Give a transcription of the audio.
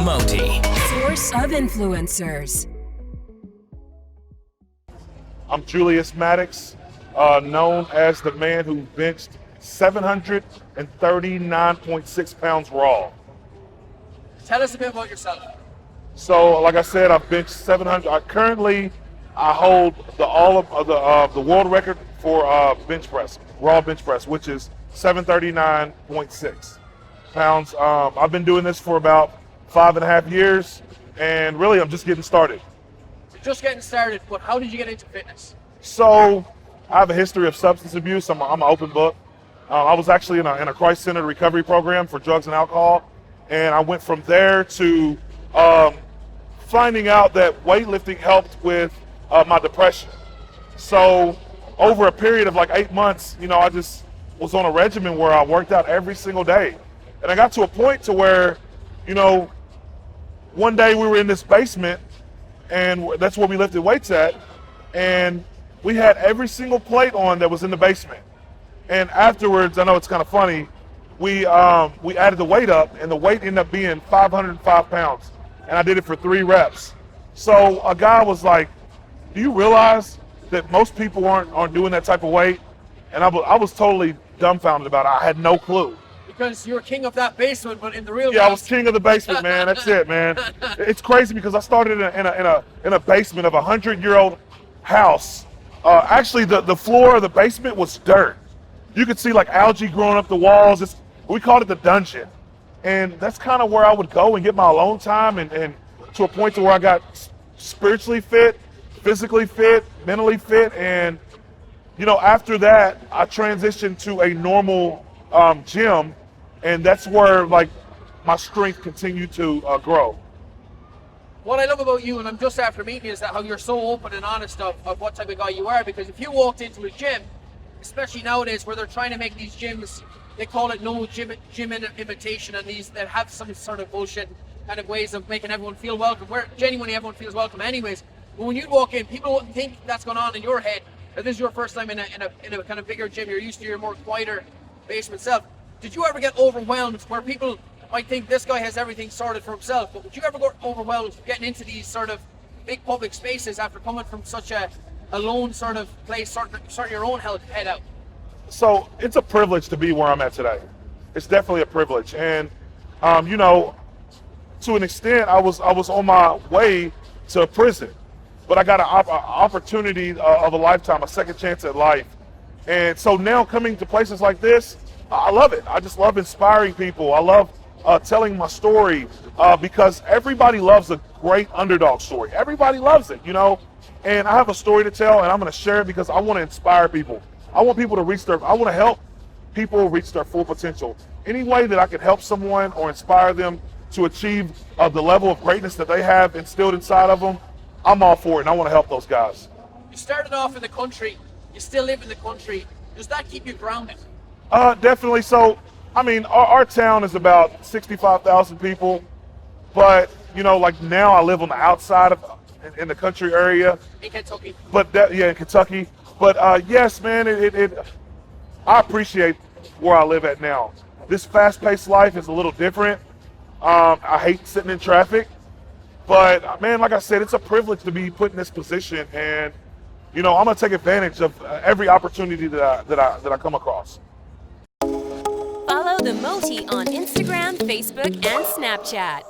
Moti. Source of influencers. I'm Julius Maddox, known as the man who benched 739.6 pounds raw. Tell us a bit about yourself. So, like I said, I've benched 700. I hold the world record for bench press, raw bench press, which is 739.6 pounds. I've been doing this for about 5.5 years, and really, I'm just getting started. Just getting started, but how did you get into fitness? So, I have a history of substance abuse. I'm an open book. I was actually in a Christ-centered recovery program for drugs and alcohol, and I went from there to finding out that weightlifting helped with my depression. So over a period of like 8 months, I just was on a regimen where I worked out every single day. And I got to a point to where, one day we were in this basement, and that's where we lifted weights at, and we had every single plate on that was in the basement. And afterwards, I know it's kind of funny, we added the weight up, and the weight ended up being 505 pounds. And I did it for 3 reps. So a guy was like, do you realize that most people aren't doing that type of weight? And I was totally dumbfounded about it. I had no clue. Because you're king of that basement, but in the real I was king of the basement, man. That's it, man. It's crazy because I started in a basement of a 100-year-old house. Actually, the floor of the basement was dirt. You could see like algae growing up the walls. We called it the dungeon. And that's kind of where I would go and get my alone time and to a point to where I got spiritually fit, physically fit, mentally fit. And, after that, I transitioned to a normal gym. And that's where, like, my strength continued to grow. What I love about you, and I'm just after meeting you, is that how you're so open and honest of what type of guy you are. Because if you walked into a gym, especially nowadays where they're trying to make these gyms, they call it no gym imitation, and these that have some sort of bullshit kind of ways of making everyone feel welcome, where genuinely everyone feels welcome anyways. But when you walk in, people wouldn't think that's going on in your head, that this is your first time in a kind of bigger gym. You're used to your more quieter basement self. Did you ever get overwhelmed where people might think this guy has everything sorted for himself, but would you ever get overwhelmed getting into these sort of big public spaces after coming from such a lone sort of place, sorting your own head out? So it's a privilege to be where I'm at today. It's definitely a privilege. And, to an extent, I was on my way to a prison, but I got an opportunity of a lifetime, a second chance at life. And so now coming to places like this, I love it. I just love inspiring people. I love telling my story because everybody loves a great underdog story. Everybody loves it, and I have a story to tell, and I'm going to share it because I want to inspire people. I want people to I want to help people reach their full potential. Any way that I can help someone or inspire them to achieve the level of greatness that they have instilled inside of them, I'm all for it, and I want to help those guys. You started off in the country, you still live in the country. Does that keep you grounded? Definitely. So, our town is about 65,000 people, but, like now I live on the outside in the country area. In Kentucky. In Kentucky. But yes, man, I appreciate where I live at now. This fast-paced life is a little different. I hate sitting in traffic, but man, like I said, it's a privilege to be put in this position, and I'm gonna take advantage of every opportunity that I come across. Follow the Moti on Instagram, Facebook, and Snapchat.